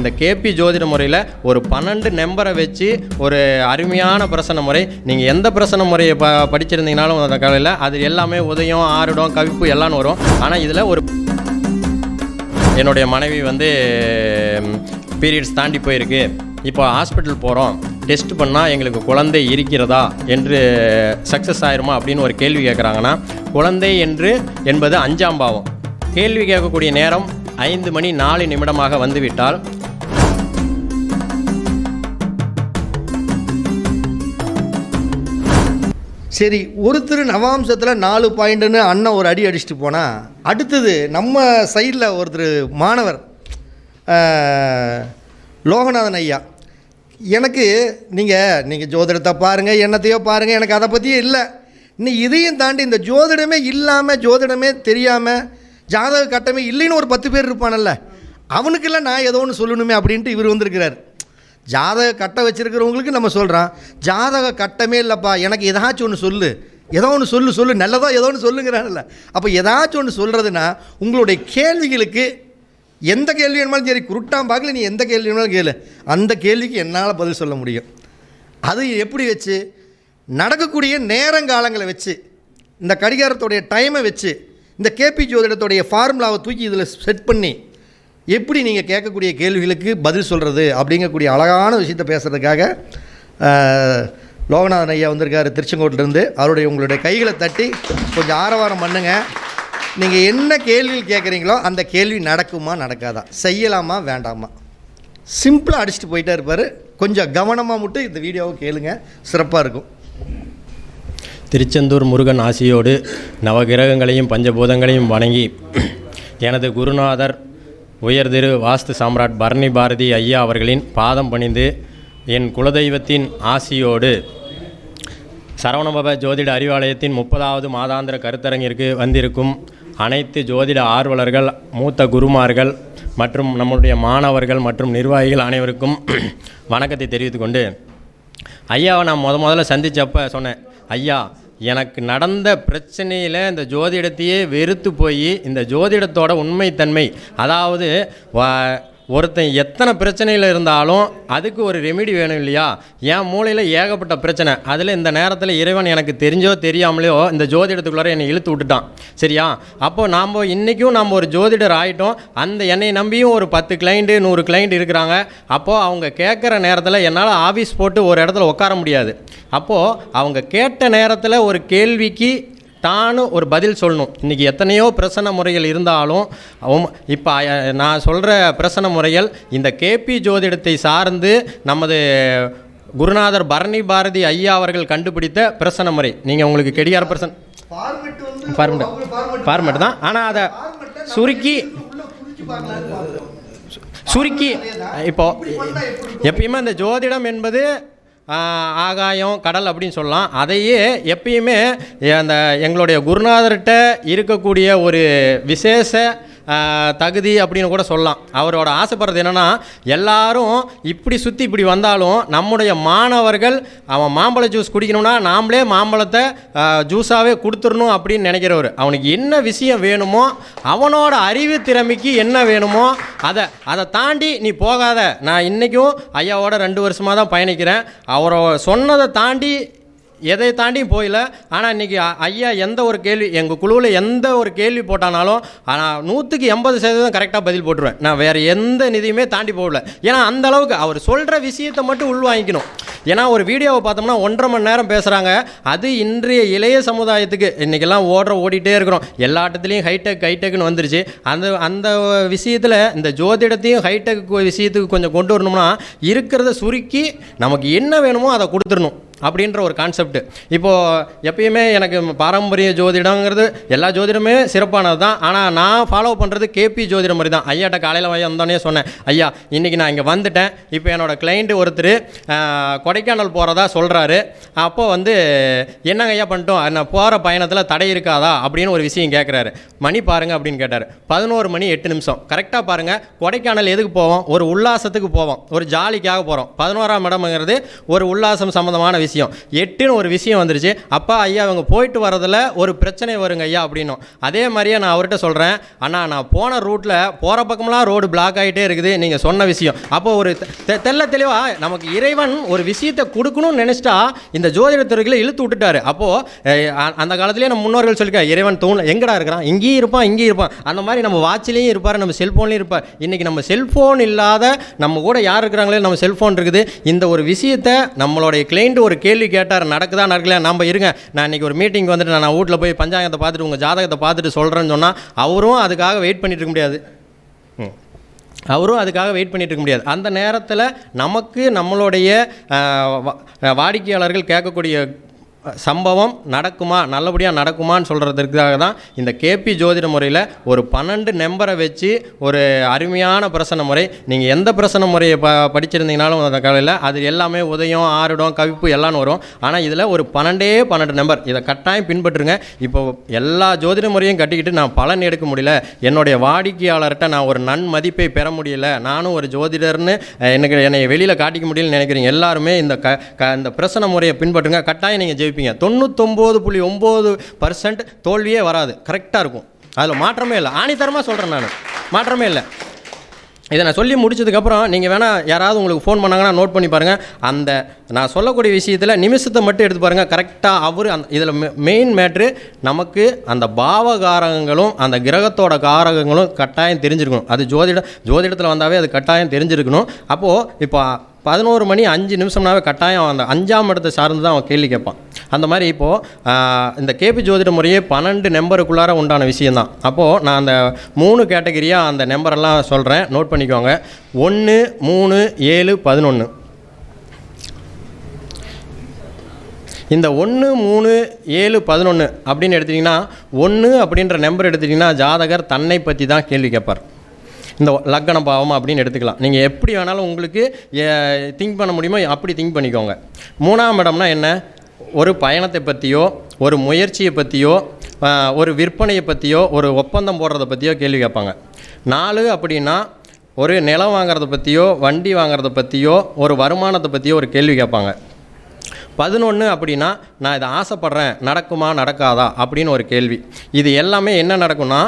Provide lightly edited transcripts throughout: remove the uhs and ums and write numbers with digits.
இந்த கேபி ஜோதிட முறையில் ஒரு 12 நம்பரை வச்சு ஒரு அருமையான பிரசன முறை. நீங்கள் எந்த பிரசன முறையை படிச்சிருந்தீங்கனாலும் அந்த காலையில் அது எல்லாமே உதயம், ஆருடம், கவிப்பு எல்லாம் வரும். ஆனால் இதில் ஒரு என்னுடைய மனைவி வந்து பீரியட்ஸ் தாண்டி போயிருக்கு, இப்போ ஹாஸ்பிட்டல் போகிறோம், டெஸ்ட் பண்ணால் எங்களுக்கு குழந்தை இருக்கிறதா என்று சக்ஸஸ் ஆயிருமா அப்படின்னு ஒரு கேள்வி கேட்குறாங்கன்னா, குழந்தை என்பது 5ஆம் பாவம். கேள்வி கேட்கக்கூடிய நேரம் 5:04 வந்துவிட்டால் சரி, ஒருத்தர் நவாம்சத்தில் 4 பாயிண்ட்டுன்னு அண்ணன் ஒரு அடி அடிச்சுட்டு போனால், அடுத்தது நம்ம சைடில் ஒருத்தர் மாணவர் லோகநாதன் ஐயா, எனக்கு நீங்கள் ஜோதிடத்தை பாருங்கள், என்னத்தையோ பாருங்கள், எனக்கு அதை பற்றியே இல்லை, இன்னும் இதையும் தாண்டி இந்த ஜோதிடமே இல்லாமல், ஜோதிடமே தெரியாமல், ஜாதக கட்டமே இல்லைன்னு ஒரு 10 பேர் இருப்பானல்ல, அவனுக்கெல்லாம் நான் ஏதோ ஒன்று சொல்லணுமே அப்படின்ட்டு இவர் வந்திருக்கிறார். ஜாதக கட்டை வச்சுருக்கிறவங்களுக்கு நம்ம சொல்கிறோம், ஜாதக கட்டமே இல்லைப்பா, எனக்கு ஏதாச்சும் ஒன்று சொல்லு, ஏதோ ஒன்று சொல்லு நல்லதோ ஏதோ ஒன்று சொல்லுங்கிறான்ல. அப்போ ஏதாச்சும் ஒன்று சொல்கிறதுனா உங்களுடைய கேள்விகளுக்கு எந்த கேள்வி வேணுமாலும் சரி, குருட்டாம் பார்க்கல, நீ எந்த கேள்வி வேணுமாலும் கேளு, அந்த கேள்விக்கு என்னால் பதில் சொல்ல முடியும். அது எப்படி வச்சு, நடக்கக்கூடிய நேரங்காலங்களை வச்சு, இந்த கடிகாரத்துடைய டைமை வச்சு, இந்த கேபி ஜோதிடத்துடைய ஃபார்முலாவை தூக்கி இதில் செட் பண்ணி எப்படி நீங்கள் கேட்கக்கூடிய கேள்விகளுக்கு பதில் சொல்கிறது அப்படிங்கக்கூடிய அழகான விஷயத்தை பேசுகிறதுக்காக லோகநாதன் ஐயா வந்திருக்காரு திருச்செங்கோட்டிலேருந்து. அவருடைய உங்களுடைய கைகளை தட்டி கொஞ்சம் ஆரவாரம் பண்ணுங்க. நீங்கள் என்ன கேள்விகள் கேட்குறீங்களோ அந்த கேள்வி நடக்குமா நடக்காதா, செய்யலாமா வேண்டாமா, சிம்பிளாக அடிச்சுட்டு போயிட்டே இருப்பார். கொஞ்சம் கவனமாக மட்டும் இந்த வீடியோவை கேளுங்க, சிறப்பாக இருக்கும். திருச்செந்தூர் முருகன் ஆசியோடு நவகிரகங்களையும் பஞ்சபூதங்களையும் வணங்கி எனது குருநாதர் உயர்திரு வாஸ்து சாம்ராட் பரணி பாரதி ஐயா அவர்களின் பாதம் பணிந்து என் குலதெய்வத்தின் ஆசியோடு சரவணபவ ஜோதிட அறிவாலயத்தின் 30வது மாதாந்திர கருத்தரங்கிற்கு வந்திருக்கும் அனைத்து ஜோதிட ஆர்வலர்கள், மூத்த குருமார்கள் மற்றும் நம்முடைய மாணவர்கள் மற்றும் நிர்வாகிகள் அனைவருக்கும் வணக்கத்தை தெரிவித்துக்கொண்டு, ஐயாவை நான் முதல்ல சந்தித்தப்போ சொன்னேன், ஐயா எனக்கு நடந்த பிரச்சனையில் இந்த ஜோதிடத்தையே வெறுத்து போய் இந்த ஜோதிடத்தோட உண்மைத்தன்மை, அதாவது ஒருத்தன் எத்தனை பிரச்சனையில் இருந்தாலும் அதுக்கு ஒரு ரெமிடி வேணும் இல்லையா, என் மூளையில் ஏகப்பட்ட பிரச்சனை, அதில் இந்த நேரத்தில் இறைவன் எனக்கு தெரிஞ்சோ தெரியாமலையோ இந்த ஜோதிடத்துக்குள்ளார என்னை இழுத்து விட்டுட்டான். சரியா, அப்போது நாம் இன்றைக்கும் நம்ம ஒரு ஜோதிடர் ஆகிட்டோம். அந்த என்னை நம்பியும் ஒரு 10 கிளைண்ட்டு 100 கிளைண்ட் இருக்கிறாங்க. அப்போது அவங்க கேட்குற நேரத்தில் என்னால் ஆஃபீஸ் போட்டு ஒரு இடத்துல உட்கார முடியாது. அப்போது அவங்க கேட்ட நேரத்தில் ஒரு கேள்விக்கு தானு ஒரு பதில் சொல்லணும். இன்றைக்கி எத்தனையோ பிரசன முறைகள் இருந்தாலும் இப்போ நான் சொல்கிற பிரசன முறைகள் இந்த கேபி ஜோதிடத்தை சார்ந்து நமது குருநாதர் பரணி பாரதி ஐயா அவர்கள் கண்டுபிடித்த பிரசன முறை. நீங்கள் உங்களுக்கு கெடியார் ஃபார்மெட் தான், ஆனால் அதை சுருக்கி இப்போது எப்பயுமே அந்த ஜோதிடம் என்பது ஆகாயம், கடல் அப்படின்னு சொல்லலாம். அதையே எப்பயுமே அந்த எங்களுடைய குருநாதர்கிட்ட இருக்கக்கூடிய ஒரு விசேஷ தகுதி அப்படின்னு கூட சொல்லலாம். அவரோட ஆசைப்படுறது என்னென்னா, எல்லாரும் இப்படி சுற்றி இப்படி வந்தாலும் நம்முடைய மாணவர்கள் அவன் மாம்பழ ஜூஸ் குடிக்கணும்னா நாமளே மாம்பழத்தை ஜூஸாகவே கொடுத்துடணும் அப்படின்னு நினைக்கிறவர். அவனுக்கு என்ன விஷயம் வேணுமோ, அவனோட அறிவு திறமைக்கு என்ன வேணுமோ அதை தாண்டி நீ போகாத. நான் இன்றைக்கும் ஐயாவோட 2 வருஷமாக தான் பயணிக்கிறேன். அவரை சொன்னதை தாண்டி எதை தாண்டியும் போயில. ஆனால் இன்றைக்கி ஐயா எந்த ஒரு கேள்வி எங்கள் குழுவில் எந்த ஒரு கேள்வி போட்டானாலும் ஆனால் 100% கரெக்டாக பதில் போட்டுருவேன். நான் வேறு எந்த நிதியுமே தாண்டி போகல. ஏன்னா அந்த அளவுக்கு அவர் சொல்கிற விஷயத்தை மட்டும் உள்வாங்கிக்கணும். ஏன்னா ஒரு வீடியோவை பார்த்தோம்னா 1.5 மணி நேரம் பேசுகிறாங்க. அது இன்றைய இளைய சமுதாயத்துக்கு இன்றைக்கெல்லாம் ஓடிட்டே இருக்கிறோம். எல்லா இடத்துலையும் ஹைடெக்னு வந்துருச்சு. அந்த விஷயத்தில் இந்த ஜோதிடத்தையும் ஹைடெக் விஷயத்துக்கு கொஞ்சம் கொண்டு வரணும்னா இருக்கிறத சுருக்கி நமக்கு என்ன வேணுமோ அதை கொடுத்துடணும் அப்படின்ற ஒரு கான்செப்ட். இப்போது எப்பயுமே எனக்கு பாரம்பரிய ஜோதிடங்கிறது எல்லா ஜோதிடமே சிறப்பானது தான். ஆனால் நான் ஃபாலோ பண்ணுறது கேபி ஜோதிட மாதிரி தான். ஐயாட்ட காலையில் வந்தோடனே சொன்னேன், ஐயா இன்றைக்கி நான் இங்கே வந்துட்டேன், இப்போ என்னோடய கிளைண்ட்டு ஒருத்தர் கொடைக்கானல் போகிறதா சொல்கிறாரு. அப்போது என்னங்க ஐயா பண்ணிட்டோம், நான் போகிற பயணத்தில் தடை இருக்காதா அப்படின்னு ஒரு விஷயம் கேட்குறாரு. மணி பாருங்கள் அப்படின்னு கேட்டார். 11:08 கரெக்டாக பாருங்கள். கொடைக்கானல் எதுக்கு போவோம்? ஒரு உல்லாசத்துக்கு போவோம், ஒரு ஜாலிக்காக போகிறோம். 11ஆம் இடம்ங்கிறது ஒரு உல்லாசம் சம்மந்தமான விஷயம். 8ன்னு ஒரு விஷயம் வந்துருச்சு. அப்பா ஐயா அவங்க போயிட்டு வரதில் ஒரு பிரச்சனை வருங்க ஐயா அப்படின்னும். அதே மாதிரியே நான் அவர்கிட்ட சொல்கிறேன், அண்ணா நான் போன ரூட்டில் போகிற பக்கமெல்லாம் ரோடு பிளாக் ஆகிட்டே இருக்குது நீங்கள் சொன்ன விஷயம். அப்போ ஒரு தெளிவாக நமக்கு இறைவன் ஒரு விஷயத்தை கொடுக்கணும்னு நினச்சிட்டா இந்த ஜோதிடத்துறைகளை இழுத்து விட்டுட்டாரு. அப்போது அந்த காலத்துலேயே நம்ம முன்னோர்கள் சொல்லியிருக்காங்க, இறைவன் தூண் எங்கடா இருக்கிறான், இங்கேயும் இருப்பான் இங்கேயும் இருப்பான். அந்த மாதிரி நம்ம வாட்சிலையும் இருப்பார், நம்ம செல்ஃபோன்லேயும் இருப்பார். இன்றைக்கி நம்ம செல்ஃபோன் இல்லாத நம்ம கூட யார் இருக்கிறாங்களே, நம்ம செல்ஃபோன் இருக்குது. இந்த ஒரு விஷயத்தை நம்மளுடைய கிளைண்ட் ஒரு கேள்வி கேட்டார், நடக்குதா நடக்கலையா, நம்ம இருங்க நான் இன்றைக்கி ஒரு மீட்டிங் வந்துட்டு நான் வீட்டில் போய் பஞ்சாங்கத்தை பார்த்துட்டு உங்கள் ஜாதகத்தை பார்த்துட்டு சொல்கிறேன்னு சொன்னால் அவரும் அதுக்காக வெயிட் பண்ணிட்டு இருக்க முடியாது. அந்த நேரத்தில் நமக்கு நம்மளுடைய வாடிக்கையாளர்கள் கேட்கக்கூடிய சம்பவம் நடக்குமா, நல்லபடியாக நடக்குமான்னு சொல்கிறதுக்காக தான் இந்த கேபி ஜோதிட முறையில் ஒரு 12 நம்பரை வச்சு ஒரு அருமையான பிரசன முறை. நீங்கள் எந்த பிரசன முறையை படிச்சிருந்தீங்கனாலும் அந்த காலையில் அது எல்லாமே உதயம், ஆருடம், கவிப்பு எல்லாம் வரும். ஆனால் இதில் ஒரு 12 நம்பர், இதை கட்டாயம் பின்பற்றுங்க. இப்போ எல்லா ஜோதிட முறையும் கட்டிக்கிட்டு நான் பலன் எடுக்க முடியல, என்னுடைய வாடிக்கையாளர்கிட்ட நான் ஒரு நன்மதிப்பை பெற முடியல, நானும் ஒரு ஜோதிடர்னு என்னை வெளியில் காட்டிக்க முடியலன்னு நினைக்கிறீங்க எல்லாருமே இந்த பிரசன முறையை பின்பற்றுங்க. கட்டாயம் நீங்கள் ஜெயிப்பீங்க. 99.9% தோல்வியே வராது, கரெக்டாக இருக்கும். அதில் மாற்றமே இல்லை. ஆணித்தரமாக சொல்கிறேன், நான் மாற்றமே இல்லை. இதை நான் சொல்லி முடிச்சதுக்கப்புறம் நீங்கள் வேணால் யாராவது உங்களுக்கு ஃபோன் பண்ணாங்கன்னா நோட் பண்ணி பாருங்கள். அந்த நான் சொல்லக்கூடிய விஷயத்தில் நிமிஷத்தை மட்டும் எடுத்து பாருங்கள், கரெக்டாக இதில் மெயின் மேட்ரு நமக்கு அந்த பாவகாரகங்களும் அந்த கிரகத்தோட காரகங்களும் கட்டாயம் தெரிஞ்சிருக்கணும். அது ஜோதிடத்தில் வந்தாவே அது கட்டாயம் தெரிஞ்சிருக்கணும். அப்போது இப்போ 11 மணி 5 நிமிஷம்னாவே கட்டாயம் அந்த 5ஆம் இடத்தை சார்ந்து தான் அவன் கேள்வி கேட்பான். அந்த மாதிரி இப்போது இந்த கேபி ஜோதிட முறையே 12 நம்பருக்குள்ளார உண்டான விஷயந்தான். அப்போது நான் அந்த 3 கேட்டகரியாக அந்த நம்பரெல்லாம் சொல்கிறேன், நோட் பண்ணிக்கோங்க. 1, 3, 7, 11. இந்த 1, 3, 7, 11 அப்படின்னு எடுத்திங்கன்னா, 1 அப்படின்ற நம்பர் எடுத்திங்கன்னா ஜாதகர் தன்னை பற்றி தான் கேள்வி கேட்பார். இந்த லக்கண பாவம் அப்படின்னு எடுத்துக்கலாம். நீங்கள் எப்படி வேணாலும் உங்களுக்கு திங்க் பண்ண முடியுமோ அப்படி திங்க் பண்ணிக்கோங்க. 3ஆம் இடம்னா என்ன, ஒரு பயணத்தை பற்றியோ, ஒரு முயற்சியை பற்றியோ, ஒரு விற்பனையை பற்றியோ, ஒரு ஒப்பந்தம் போடுறத பற்றியோ கேள்வி கேட்பாங்க. 4 அப்படின்னா ஒரு நிலம் வாங்குறத பற்றியோ, வண்டி வாங்குறத பற்றியோ, ஒரு வருமானத்தை பற்றியோ ஒரு கேள்வி கேட்பாங்க. 11 அப்படின்னா நான் இதை ஆசைப்படுறேன், நடக்குமா நடக்காதா அப்படின்னு ஒரு கேள்வி. இது எல்லாமே என்ன நடக்கும்னா,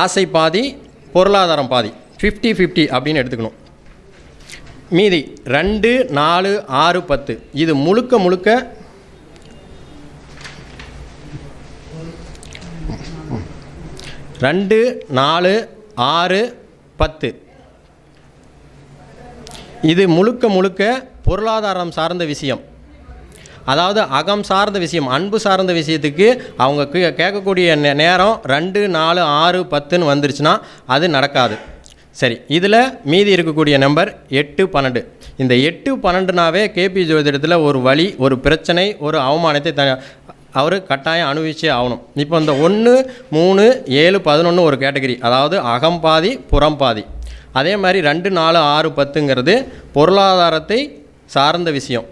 ஆசை பாதி பொருளாதாரம் பாதி, 50-50 அப்படின்னு எடுத்துக்கணும். மீதி 2, 4, 6, 10 இது முழுக்க 2, 4, 6, 10 இது முழுக்க பொருளாதாரம் சார்ந்த விஷயம். அதாவது அகம் சார்ந்த விஷயம், அன்பு சார்ந்த விஷயத்துக்கு அவங்க கேட்கக்கூடிய நேரம் 2, 4, 6, 10ன்னு வந்துருச்சுன்னா அது நடக்காது. சரி, இதில் மீதி இருக்கக்கூடிய நம்பர் 8, 12. இந்த 8, 12னாவே கேபி ஜோதிடத்தில் ஒரு வழி, ஒரு பிரச்சனை, ஒரு அவமானத்தை அவர் கட்டாயம் அனுபவிச்சே ஆகணும். இப்போ இந்த 1, 3, 7, 11 ஒரு கேட்டகரி, அதாவது அகம் பாதி புறம் பாதி. அதே மாதிரி 2, 4, 6, 10ங்கிறது பொருளாதாரத்தை சார்ந்த விஷயம்.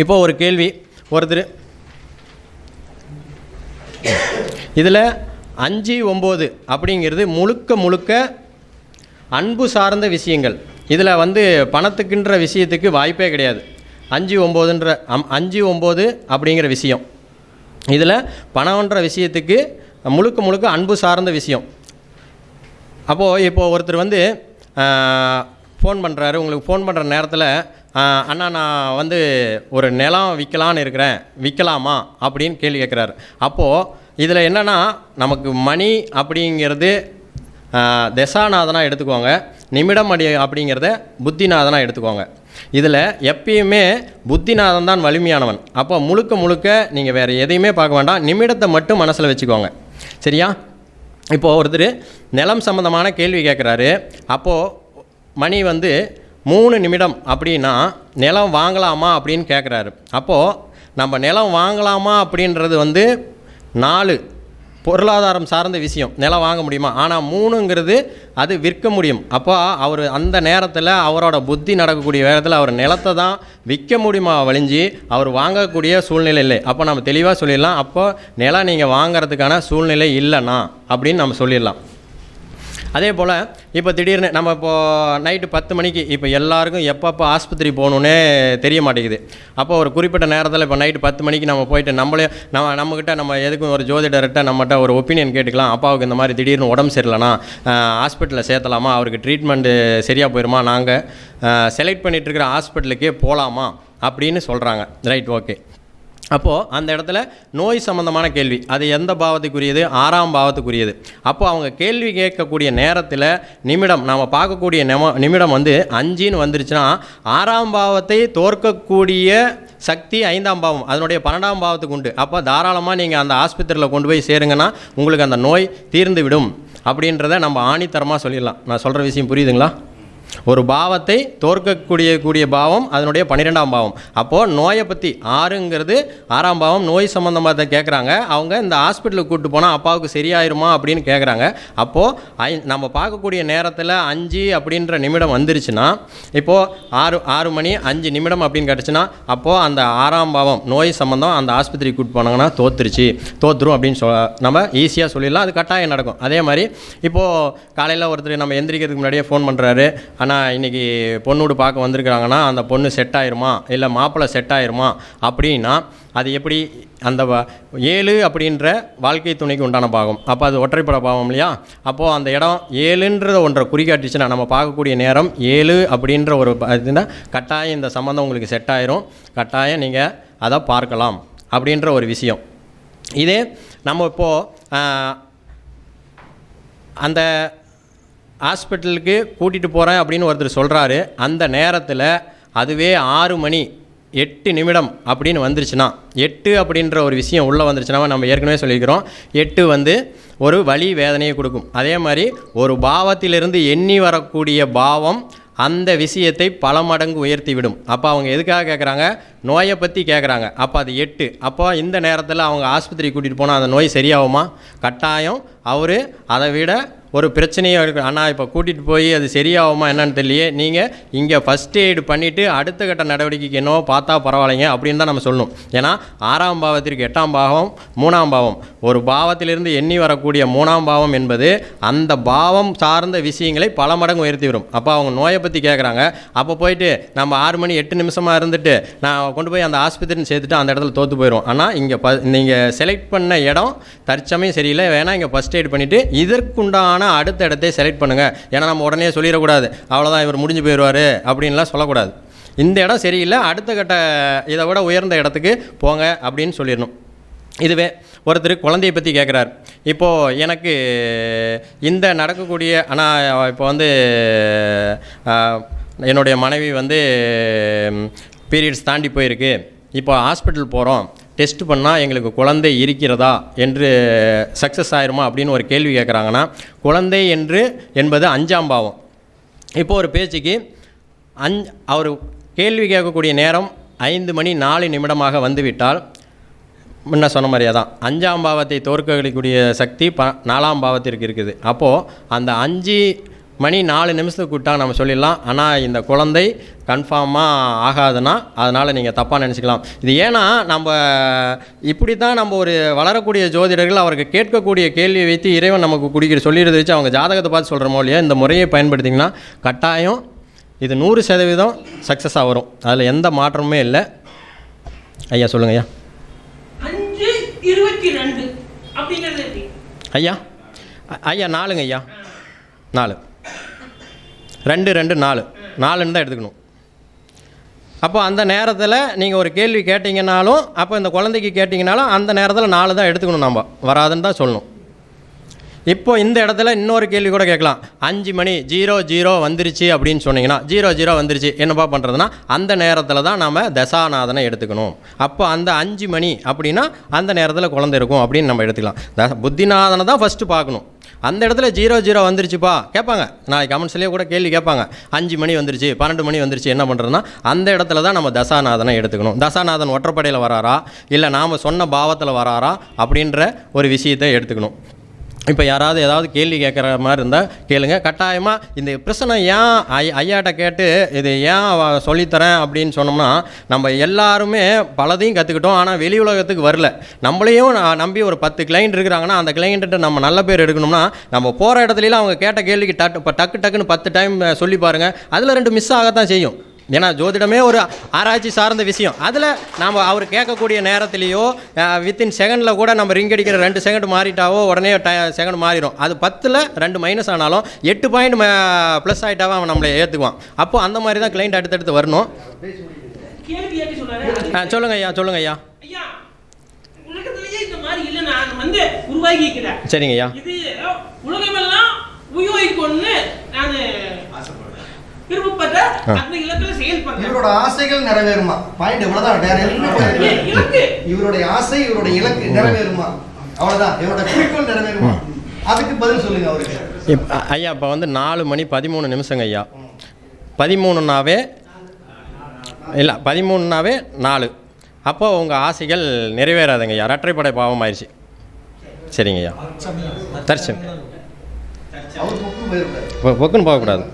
இப்போ ஒரு கேள்வி, ஒருத்தர் இதில் 5, 9 அப்படிங்கிறது முழுக்க அன்பு சார்ந்த விஷயங்கள். இதில் பணத்துக்குன்ற விஷயத்துக்கு வாய்ப்பே கிடையாது. 5, 9 அப்படிங்கிற விஷயம், இதில் பணம்ன்ற விஷயத்துக்கு முழுக்க அன்பு சார்ந்த விஷயம். அப்போது ஒருத்தர் ஃபோன் பண்ணுறாரு. உங்களுக்கு ஃபோன் பண்ணுற நேரத்தில், அண்ணா நான் ஒரு நிலம் விற்கலான்னு இருக்கிறேன், விற்கலாமா அப்படின்னு கேள்வி கேட்குறாரு. அப்போது இதில் என்னென்னா, நமக்கு மணி அப்படிங்கிறது தசாநாதனாக எடுத்துக்கோங்க, நிமிடம் அப்படிங்கிறத புத்திநாதனாக எடுத்துக்கோங்க. இதில் எப்பயுமே புத்திநாதன் தான் வலிமையானவன். அப்போ முழுக்க நீங்கள் வேறு எதையுமே பார்க்க வேண்டாம், நிமிடத்தை மட்டும் மனசில் வச்சுக்கோங்க, சரியா? இப்போது ஒருத்தர் நிலம் சம்மந்தமான கேள்வி கேட்குறாரு. அப்போது மணி 3 நிமிடம் அப்படின்னா நிலம் வாங்கலாமா அப்படின்னு கேட்குறாரு. அப்போது நம்ம நிலம் வாங்கலாமா அப்படின்றது 4 பொருளாதாரம் சார்ந்த விஷயம், நிலம் வாங்க முடியுமா. ஆனால் 3ங்கிறது அது விற்க முடியும். அப்போ அவர் அந்த நேரத்தில் அவரோட புத்தி நடக்கக்கூடிய நேரத்தில் அவர் நிலத்தை தான் விற்க முடியுமா வழிஞ்சி அவர் வாங்கக்கூடிய சூழ்நிலை இல்லை. அப்போ நம்ம தெளிவாக சொல்லிடலாம், அப்போ நிலம் நீங்கள் வாங்கிறதுக்கான சூழ்நிலை இல்லைண்ணா அப்படின்னு நம்ம சொல்லிடலாம். அதே போல் இப்போ திடீர்னு நம்ம இப்போது நைட்டு 10 மணிக்கு இப்போ எல்லாருக்கும் எப்பப்போ ஆஸ்பத்திரி போகணுன்னே தெரிய மாட்டேங்குது. அப்போ ஒரு குறிப்பிட்ட நேரத்தில் இப்போ நைட்டு 10 மணிக்கு நம்ம போயிட்டு நம்மக்கிட்ட நம்ம எதுக்கும் ஒரு ஜோதிடர்கிட்ட நம்மகிட்ட ஒரு ஒப்பீனியன் கேட்டுக்கலாம். அப்பாவுக்கு இந்த மாதிரி திடீர்னு உடம்பு சரியில்லைனா ஹாஸ்பிட்டலில் சேர்த்தலாமா, அவருக்கு ட்ரீட்மெண்ட்டு சரியாக போயிடுமா, நாங்கள் செலக்ட் பண்ணிகிட்ருக்கிற ஹாஸ்பிட்டலுக்கே போகலாமா அப்படின்னு சொல்கிறாங்க. Right, okay. அப்போது அந்த இடத்துல நோய் சம்மந்தமான கேள்வி, அது எந்த பாவத்துக்குரியது, 6ஆம் பாவத்துக்குரியது. அப்போது அவங்க கேள்வி கேட்கக்கூடிய நேரத்தில் நிமிடம் நாம் பார்க்கக்கூடிய நிமிடம் வந்து 5ன்னு வந்துருச்சுன்னா 6ஆம் பாவத்தை தோற்கக்கூடிய சக்தி 5ஆம் பாவம் அதனுடைய 12ஆம் பாவத்துக்கு உண்டு. அப்போ தாராளமாக நீங்கள் அந்த ஆஸ்பத்திரியில் கொண்டு போய் சேருங்கன்னா உங்களுக்கு அந்த நோய் தீர்ந்து விடும் அப்படின்றத நம்ம ஆணித்தரமாக சொல்லிடலாம். நான் சொல்கிற விஷயம் புரியுதுங்களா? ஒரு பாவத்தை தோற்கக்கூடிய பாவம் அதனுடைய 12ஆம் பாவம். அப்போது நோயை பற்றி 6ங்கிறது 6ஆம் பாவம், நோய் சம்மந்தமாக கேட்குறாங்க. அவங்க இந்த ஹாஸ்பிட்டலுக்கு கூப்பிட்டு போனால் அப்பாவுக்கு சரியாயிருமா அப்படின்னு கேட்குறாங்க. அப்போது நம்ம பார்க்கக்கூடிய நேரத்தில் 5 அப்படின்ற நிமிடம் வந்துருச்சுன்னா, இப்போது 6 மணி 5 நிமிடம் அப்படின்னு கிடச்சுன்னா அப்போது அந்த 6ஆம் பாவம் நோய் சம்மந்தம் அந்த ஆஸ்பத்திரிக்கு கூப்பிட்டு போனாங்கன்னா தோற்றுரும் அப்படின்னு நம்ம ஈஸியாக சொல்லிடலாம். அது கட்டாயம் நடக்கும். அதே மாதிரி இப்போது காலையில் ஒருத்தர் நம்ம எந்திரிக்கிறதுக்கு முன்னாடியே ஃபோன் பண்ணுறாரு, ஆனால் இன்றைக்கி பொண்ணோடு பார்க்க வந்திருக்கிறாங்கன்னா அந்த பொண்ணு செட் ஆயிருமா இல்லை மாப்பிள்ளை செட் ஆயிருமா அப்படின்னா அது எப்படி? அந்த 7 அப்படின்ற வாழ்க்கை துணைக்கு உண்டான பாகம். அப்போ அது ஒற்றைப்பட பாவம் இல்லையா? அப்போது அந்த இடம் 7ன்றத ஒன்றை குறிக்காட்டுச்சுன்னா நம்ம பார்க்கக்கூடிய நேரம் 7 அப்படின்ற ஒரு இதுனா கட்டாயம் இந்த சம்மந்தம் உங்களுக்கு செட் ஆயிரும், கட்டாயம் நீங்கள் அதை பார்க்கலாம் அப்படின்ற ஒரு விஷயம். இதே நம்ம இப்போது அந்த ஹாஸ்பிட்டலுக்கு கூட்டிகிட்டு போகிறேன் அப்படின்னு ஒருத்தர் சொல்கிறாரு, அந்த நேரத்தில் அதுவே 6 மணி 8 நிமிடம் அப்படின்னு வந்துருச்சுன்னா, 8 அப்படின்ற ஒரு விஷயம் உள்ளே வந்துருச்சுன்னா நம்ம ஏற்கனவே சொல்லியிருக்கிறோம், 8 வந்து ஒரு வலி வேதனையை கொடுக்கும். அதே மாதிரி ஒரு பாவத்திலிருந்து எண்ணி வரக்கூடிய பாவம் அந்த விஷயத்தை பல மடங்கு உயர்த்தி விடும். அப்போ அவங்க எதுக்காக கேட்குறாங்க? நோயை பற்றி கேட்குறாங்க. அப்போ அது 8. அப்போ இந்த நேரத்தில் அவங்க ஆஸ்பத்திரி கூட்டிகிட்டு போனால் அந்த நோய் சரியாகுமா? கட்டாயம் அவர் அதை விட ஒரு பிரச்சனையும் இருக்குது. ஆனால் இப்போ கூட்டிகிட்டு போய் அது சரியாகுமா என்னன்னு தெரியலையே, நீங்கள் இங்கே ஃபஸ்ட் எய்டு பண்ணிவிட்டு அடுத்த கட்ட நடவடிக்கைக்கு என்னவோ பார்த்தா பரவாயில்லைங்க அப்படின்னு தான் நம்ம சொல்லணும். ஏன்னா 6ஆம் பாவத்திற்கு 8ஆம் பாவம் 3ஆம் பாவம், ஒரு பாவத்திலிருந்து எண்ணி வரக்கூடிய 3ஆம் பாவம் என்பது அந்த பாவம் சார்ந்த விஷயங்களை பல மடங்கு உயர்த்தி வரும். அப்போ அவங்க நோயை பற்றி கேட்குறாங்க. அப்போ போயிட்டு நம்ம 6 மணி 8 நிமிஷமாக இருந்துட்டு நான் கொண்டு போய் அந்த ஆஸ்பத்திரின்னு சேர்த்துட்டு அந்த இடத்துல தோற்று போயிடும். ஆனால் இங்கே நீங்கள் செலக்ட் பண்ண இடம் தற்சமயம் சரியில்லை, வேணால் இங்கே ஃபஸ்ட் எய்டு பண்ணிவிட்டு இதற்குண்டான அடுத்த இடத்தை செலக்ட் பண்ணுங்கள். ஏன்னா நம்ம உடனே சொல்லிடக்கூடாது, அவ்வளோதான் இவர் முடிஞ்சு போயிடுவார் அப்படின்லாம் சொல்லக்கூடாது. இந்த இடம் சரியில்லை, அடுத்த கட்ட இதை விட உயர்ந்த இடத்துக்கு போங்க அப்படின்னு சொல்லிடணும். இதுவே ஒருத்தர் குழந்தையை பற்றி கேட்குறாரு. இப்போது எனக்கு இந்த நடக்கக்கூடிய ஆனால் இப்போ வந்து என்னுடைய மனைவி வந்து பீரியட்ஸ் தாண்டி போயிருக்கு, இப்போ ஹாஸ்பிட்டல் போகிறோம், டெஸ்ட் பண்ணால் எங்களுக்கு குழந்தை இருக்கிறதா என்று சக்ஸஸ் ஆயிருமா அப்படின்னு ஒரு கேள்வி கேட்குறாங்கன்னா, குழந்தை என்பது 5ஆம் பாவம். இப்போது ஒரு பேச்சுக்கு அவர் கேள்வி கேட்கக்கூடிய நேரம் 5 மணி 4 நிமிடமாக வந்துவிட்டால் முன்ன சொன்ன மாதிரியே தான் 5ஆம் பாவத்தை தோற்கக்கூடிய சக்தி 4ஆம் பாவத்திற்கு இருக்குது. அப்போது அந்த 5 மணி 4 நிமிஷத்துக்கு விட்டால் நம்ம சொல்லிடலாம், ஆனால் இந்த குழந்தை கன்ஃபார்மாக ஆகாதுன்னா அதனால் நீங்கள் தப்பாக நினச்சிக்கலாம். இது ஏன்னா நம்ம இப்படி தான் நம்ம ஒரு வளரக்கூடிய ஜோதிடர்கள் அவருக்கு கேட்கக்கூடிய கேள்வியை வைத்து இறைவன் நமக்கு சொல்லிடுறது வச்சு அவங்க ஜாதகத்தை பார்த்து சொல்கிறோமோ இல்லையா, இந்த முறையை பயன்படுத்திங்கன்னா கட்டாயம் இது 100% சக்ஸஸாக வரும். அதில் எந்த மாற்றமுமே இல்லை. ஐயா சொல்லுங்க ஐயா. 5:22 அப்படிங்கிறது ஐயா 4ங்க ஐயா, 4 2 2 4 தான் எடுத்துக்கணும். அப்போ அந்த நேரத்தில் நீங்கள் ஒரு கேள்வி கேட்டிங்கனாலும், அப்போ இந்த குழந்தைக்கு கேட்டிங்கனாலும் அந்த நேரத்தில் 4 தான் எடுத்துக்கணும், நம்ம வராதுன்னு தான் சொல்லணும். இப்போ இந்த இடத்துல இன்னொரு கேள்வி கூட கேட்கலாம். 5 மணி 00 வந்துருச்சு அப்படின்னு சொன்னீங்கன்னா, 00 வந்துருச்சு என்னப்பா பண்ணுறதுன்னா, அந்த நேரத்தில் தான் நம்ம தசாநாதனை எடுத்துக்கணும். அப்போ அந்த 5 மணி அப்படின்னா அந்த நேரத்தில் குழந்தை இருக்கும் அப்படின்னு நம்ம எடுத்துக்கலாம். புத்திநாதனை தான் ஃபஸ்ட்டு பார்க்கணும். அந்த இடத்துல 00 வந்துருச்சுப்பா கேட்பாங்க, நாளைக்கு கமெண்ட்ஸ்லேயே கூட கேள்வி கேட்பாங்க, 5 மணி வந்துருச்சு 12 மணி வந்துருச்சு என்ன பண்ணுறதுன்னா, அந்த இடத்துல தான் நம்ம தசாநாதனை எடுத்துக்கணும். தசாநாதன் ஒற்றைப்படையில் வராரா இல்லை நாம் சொன்ன பாவத்தில் வராரா அப்படின்ற ஒரு விஷயத்தை எடுத்துக்கணும். இப்போ யாராவது ஏதாவது கேள்வி கேட்குற மாதிரி இருந்தால் கேளுங்க. கட்டாயமாக இந்த பிரச்சனை ஏன் ஐயாட்ட கேட்டு இது ஏன் சொல்லித்தரேன் அப்படின்னு சொன்னோம்னா, நம்ம எல்லாருமே பலதையும் கற்றுக்கிட்டோம், ஆனால் வெளி உலகத்துக்கு வரல. நம்மளையும் நம்பி ஒரு 10 கிளைண்ட் இருக்கிறாங்கன்னா அந்த கிளைண்ட்டு நம்ம நல்ல பேர் எடுக்கணும்னா நம்ம போகிற இடத்துலலாம் அவங்க கேட்ட கேள்விக்கு டக்குன்னு 10 டைம் சொல்லி பாருங்கள், அதில் 2 மிஸ் ஆகத்தான் செய்யும். ஏன்னா ஜோதிடமே ஒரு ஆராய்ச்சி சார்ந்த விஷயம். அதில் நாம் அவர் கேட்கக்கூடிய நேரத்துலேயோ வித்தின் செகண்டில் கூட நம்ம ரிங் அடிக்கிற 2 செகண்ட் மாறிட்டாவோ உடனே செகண்ட் மாறிடும். அது 10ல் 2 மைனஸ் ஆனாலும் 8 பாயிண்ட் ப்ளஸ் ஆகிட்டாவோ அவன் நம்மளை ஏற்றுக்குவான். அப்போது அந்த மாதிரி தான் கிளைண்ட் அடுத்தடுத்து வரணும். சொல்லுங்க ஐயா, சொல்லுங்க ஐயா. சரிங்க ஐயா. இவரோட ஆசைகள் நிறைவேறுமா? பாயிண்ட் இவ்வளவுதான். இவருடைய ஆசை, இவருடைய இலக்கு நிறைவேறுமா? அவ்வளவுதான். இவரோட குறிக்கோள் நிறைவேறுமா? அதுக்கு பதில் சொல்லுங்க அவருக்கு. ஐயா இப்போ வந்து 4 மணி 13 நிமிஷங்க ஐயா. 13னாவே இல்லை, 13னாவே 4. அப்போ உங்கள் ஆசைகள் நிறைவேறாதுங்க ஐயா. இரட்டைப்படை பாவம் ஆயிடுச்சு. சரிங்க ஐயா. தரிசன் பொக்குன்னு போகக்கூடாது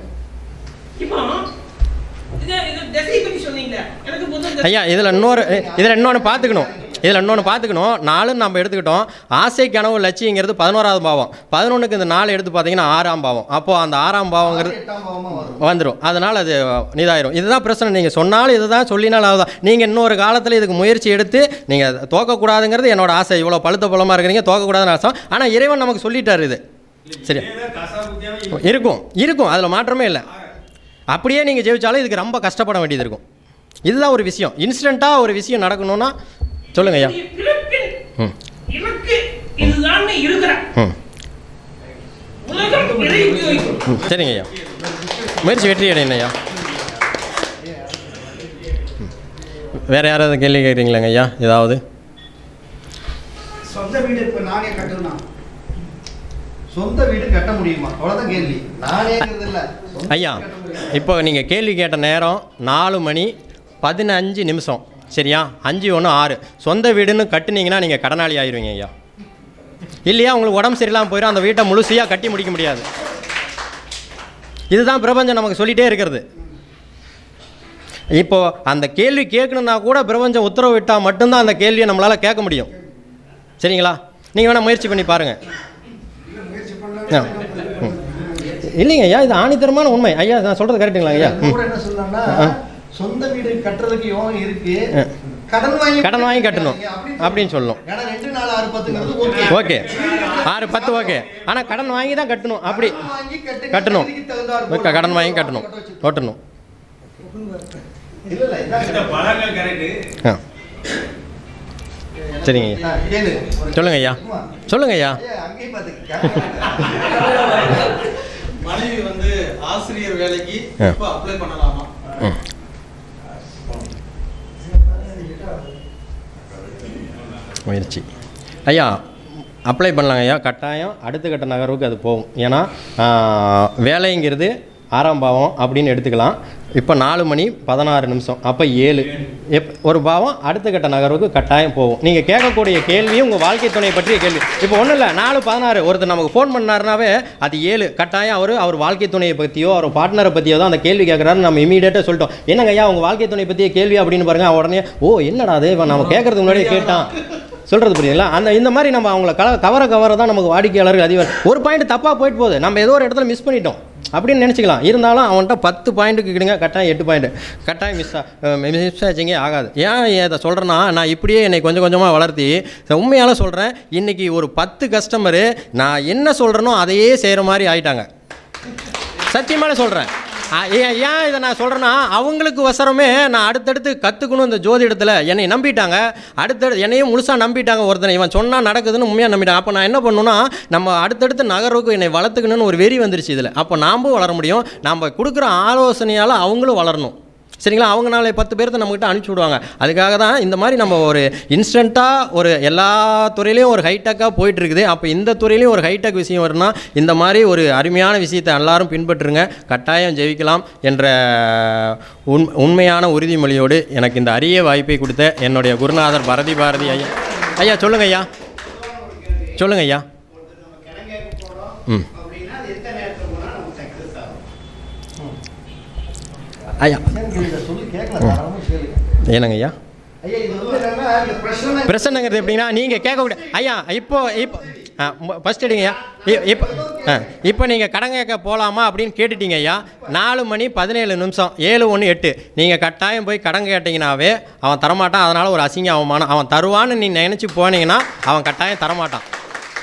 ஐயா. இதில் இன்னொன்று பார்த்துக்கணும். 4ன்னு நம்ம எடுத்துக்கிட்டோம். ஆசை கனவு லட்சியங்கிறது 11வது பாவம். 11க்கு இந்த 4 எடுத்து பார்த்தீங்கன்னா 6ஆம் பாவம். அப்போது அந்த 6ஆம் பாவங்கிறது வந்துடும். அதனால் அது இதாயிரும். இதுதான் பிரச்சனை. நீங்கள் சொன்னாலும் இதுதான், சொல்லினாலும் அதுதான். நீங்கள் இன்னொரு காலத்தில் இதுக்கு முயற்சி எடுத்து நீங்கள் தோக்கக்கூடாதுங்கிறது என்னோட ஆசை. இவ்வளோ பழுத்த பழமாக இருக்கிறீங்க, தோக்கக்கூடாதுன்னு ஆசை. ஆனால் இறைவன் நமக்கு சொல்லிட்டார். இது சரி இருக்கும், அதில் மாற்றமே இல்லை. அப்படியே நீங்கள் ஜெயிச்சாலும் இதுக்கு ரொம்ப கஷ்டப்பட வேண்டியது இருக்கும். இதுதான் ஒரு விஷயம். இன்ஸ்டண்ட்டாக ஒரு விஷயம் நடக்கணும்னா சொல்லுங்க ஐயா. சரிங்க ஐயா. முயற்சி வெற்றி அடையணும் ஐயா. வேற யாராவது கேள்வி கேட்குறீங்களாங்க ஐயா? ஏதாவது சொந்த வீடு இப்போ நானே கட்டணும், சொந்த வீடு கட்ட முடியுமா? அவ்வளோதான் கேள்வி. நானேங்கிறது இல்லை ஐயா. இப்போ நீங்கள் கேள்வி கேட்ட நேரம் 4 மணி 15 நிமிஷம். சரியா? 5 1 6. சொந்த வீடுன்னு கட்டுனீங்கன்னா நீங்கள் கடனாளி ஆயிடுவீங்க ஐயா. இல்லையா உங்களுக்கு உடம்பு சரியில்லாமல் போயிடும், அந்த வீட்டை முழுசையாக கட்டி முடிக்க முடியாது. இதுதான் பிரபஞ்சம் நமக்கு சொல்லிகிட்டே இருக்கிறது. இப்போது அந்த கேள்வி கேட்கணுன்னா கூட பிரபஞ்சம் உத்தரவு விட்டால் மட்டும்தான் அந்த கேள்வியை நம்மளால் கேட்க முடியும். சரிங்களா? நீங்கள் வேணால் முயற்சி பண்ணி பாருங்கள். இல்லைங்க ஐயா, இது ஆணித்தரமான உண்மை ஐயா. நான் சொல்கிறது கரெக்டுங்களா ஐயா? என்ன சொல்லலாம்னா, சொந்த வீடு கட்டுறதுக்கு யோகம் இருக்கு, கடன் வாங்கி கட்டணும் அப்படின்னு சொல்லணும். Okay, 6 10 okay. ஆனால் கடன் வாங்கி தான் கட்டணும். அப்படி கட்டணும், கடன் வாங்கி கட்டணும். சரிங்க ஐயா. சொல்லுங்க ஐயா. மனைவி வந்து ஆசிரியர் வேலைக்கு அப்ளை பண்ணலாமா? முயற்சி ஐயா அப்ளை பண்ணலாங்க ஐயா. கட்டாயம் அடுத்த கட்ட நகர்வுக்கு அது போகும். ஏன்னா வேலைங்கிறது 6ஆம் பாவம் அப்படின்னு எடுத்துக்கலாம். இப்போ 4 மணி 16 நிமிஷம். அப்போ 7 ஒரு பாவம் அடுத்த கட்ட நகர்வுக்கு கட்டாயம் போகும். நீங்கள் கேட்கக்கூடிய கேள்வியும் உங்கள் வாழ்க்கை துணையை பற்றிய கேள்வி. இப்போ ஒன்றும் இல்லை, 4 16 ஒருத்தர் நமக்கு ஃபோன் பண்ணாருனாவே அது 7 கட்டாயம் அவர் வாழ்க்கை துணையை பற்றியோ அவர் பார்ட்னரை பற்றியோ தான் அந்த கேள்வி கேட்குறாரு. நம்ம இமீடியட்டாக சொல்லிட்டோம், என்னங்க ஐயா உங்கள் வாழ்க்கை துணை பற்றிய கேள்வி அப்படின்னு பாருங்கள். உடனே என்னடா அது நம்ம கேட்குறதுக்கு முன்னாடியே கேட்டான் சொல்கிறது புரியுதுங்களா? இந்த மாதிரி நம்ம அவங்கள கவர தான் நமக்கு வாடிக்கையாளர்கள் அதிகம். ஒரு பாயிண்ட் தப்பாக போயிட்டு போகுது, நம்ம ஏதோ ஒரு இடத்துல மிஸ் பண்ணிட்டோம் அப்படின்னு நினச்சிக்கலாம். இருந்தாலும் அவன்கிட்ட 10 பாயிண்ட்டுக்கு கிடுங்க, கட்டாயம் 8 பாயிண்ட் கட்டாயம் மிஸ் ஆச்சுங்க ஆகாது. ஏன் இதை சொல்கிறேன்னா, நான் இப்படியே என்னை கொஞ்சம் கொஞ்சமாக வளர்த்தி உண்மையால் சொல்கிறேன். இன்றைக்கி ஒரு 10 கஸ்டமரு நான் என்ன சொல்கிறேனோ அதையே செய்கிற மாதிரி ஆகிட்டாங்க. சத்தியமாக சொல்கிறேன். ஏன் இதை நான் சொல்கிறேன்னா, அவங்களுக்கு வசரமே நான் அடுத்தடுத்து கற்றுக்கணும். இந்த ஜோதிடத்தில் என்னை நம்பிட்டாங்க, அடுத்தடுத்து என்னையும் முழுசாக நம்பிட்டாங்க. ஒருத்தனை இவன் சொன்னால் நடக்குதுன்னு உண்மையாக நம்பிட்டாங்க. அப்போ நான் என்ன பண்ணணுன்னா, நம்ம அடுத்தடுத்து நகர்வுக்கு என்னை வளர்த்துக்கணும்னு ஒரு வெறி வந்துருச்சு இதில். அப்போ நாமும் வளர முடியும், நம்ம கொடுக்குற ஆலோசனையால் அவங்களும் வளரணும். சரிங்களா? அவங்க நாளை 10 பேர்த்த நம்மகிட்ட அனுப்பிச்சி விடுவாங்க. அதுக்காக தான் இந்த மாதிரி நம்ம ஒரு இன்ஸ்டண்ட்டாக ஒரு எல்லா துறையிலையும் ஒரு ஹைடெக்காக போயிட்டுருக்குது. அப்போ இந்த துறையிலையும் ஒரு ஹைடெக் விஷயம் வரும்னா இந்த மாதிரி ஒரு அருமையான விஷயத்தை எல்லாரும் பின்பற்றுங்க, கட்டாயம் ஜெயிக்கலாம் என்ற உண்மையான உறுதிமொழியோடு எனக்கு இந்த அரிய வாய்ப்பை கொடுத்த என்னுடைய குருநாதர் பாரதி ஐயா. ஐயா சொல்லுங்க ஐயா. ம் அப்படின்னா அது எந்த நேரத்தில் போனால் நமக்கு சக்ஸஸ் ஆகும். ஐயா சொல்லி கேட்கலாம் கேளுங்க. என்னங்க ஐயா ஐயா இது வந்து என்னன்னா இந்த பிரச்சனை பிரச்சனைங்கிறது எப்படின்னா நீங்கள் கேட்கக்கூடிய ஐயா இப்போ ஃபஸ்ட் எடுங்கய்யா இப்போ நீங்கள் கடன் கேட்க போகலாமா அப்படின்னு கேட்டுட்டீங்க ஐயா. 4 மணி 17 நிமிஷம் 7:18 நீங்கள் கட்டாயம் போய் கடன் கேட்டிங்கனாவே அவன் தரமாட்டான். அதனால் ஒரு அசிங்க அவமானம். அவன் தருவான்னு நீ நினச்சி போனீங்கன்னா அவன் கட்டாயம் தரமாட்டான்.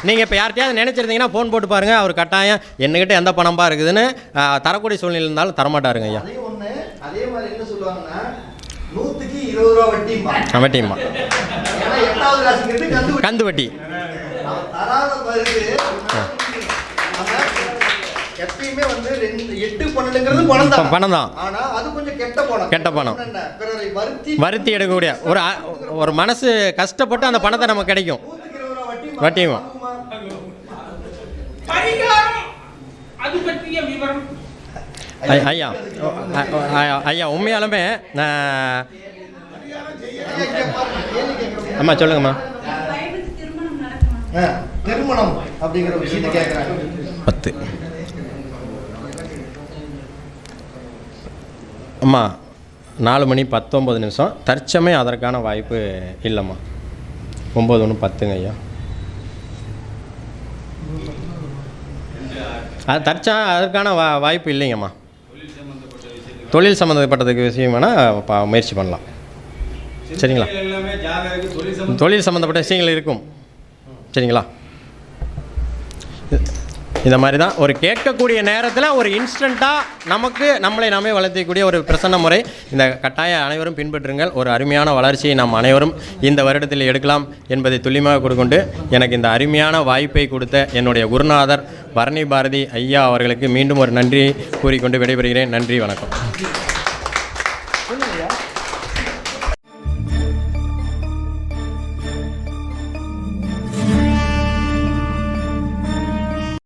நீங்கள் இப்போ யார்கிட்டயாவது நினச்சிருந்தீங்கன்னா ஃபோன் போட்டு பாருங்கள். அவர் கட்டாயம் என்கிட்ட எந்த பணம்பா இருக்குதுன்னு தரக்கூடிய சூழ்நிலை இருந்தாலும் தரமாட்டாருங்க ஐயா. அதே ஒன்று அதே மாதிரி என்ன சொல்லுவாங்கன்னா 100க்கு 20 ரூபா வட்டிமா வட்டிம்மா ஏன்னா 8வது ராசிங்கிறது கந்து வட்டி. தராத பிறகு நம்ம எப்பயுமே வந்து 8 12ங்கிறது பணம் தான். பணம் தான். ஆனா அது கொஞ்சம் கெட்ட பணம். கெட்ட பணம். பிறரை வருத்தி எடுக்கக்கூடிய ஒரு மனசு கஷ்டப்பட்டு அந்த பணத்தை நமக்கு கிடைக்கும். 100க்கு 20 ரூபா வட்டி வட்டியுமா. பரிகாரம் அது பற்றிய விவரம். ஐயா ஐயா உண்மையாலுமே அம்மா சொல்லுங்கம்மா. திருமணம் அப்படிங்கிற விஷயத்தை கேட்குறாங்க. 10 அம்மா 4 மணி 19 நிமிஷம் தற்சமயம் அதற்கான வாய்ப்பு இல்லைம்மா. 9:10 ஐயா. அது அதற்கான வாய்ப்பு இல்லைங்கம்மா. தொழில் சம்மந்தப்பட்டதுக்கு விஷயம் வேணால் முயற்சி பண்ணலாம். சரிங்களா? தொழில் சம்மந்தப்பட்ட விஷயங்கள் இருக்கும். சரிங்களா? இந்த மாதிரி தான் ஒரு கேட்கக்கூடிய நேரத்தில் ஒரு இன்ஸ்டண்ட்டாக நமக்கு நம்மளை நாமே வளர்த்திக்கூடிய ஒரு பிரசன்ன முறை. இந்த கட்டாய அனைவரும் பின்பற்றுங்கள். ஒரு அருமையான வளர்ச்சியை நாம் அனைவரும் இந்த வருடத்தில் எடுக்கலாம் என்பதை துல்லியமாக கொடுக்கொண்டு எனக்கு இந்த அருமையான வாய்ப்பை கொடுத்த என்னுடைய குருநாதர் பரணி பாரதி ஐயா அவர்களுக்கு மீண்டும் ஒரு நன்றியை கூறிக்கொண்டு விடைபெறுகிறேன். நன்றி, வணக்கம்.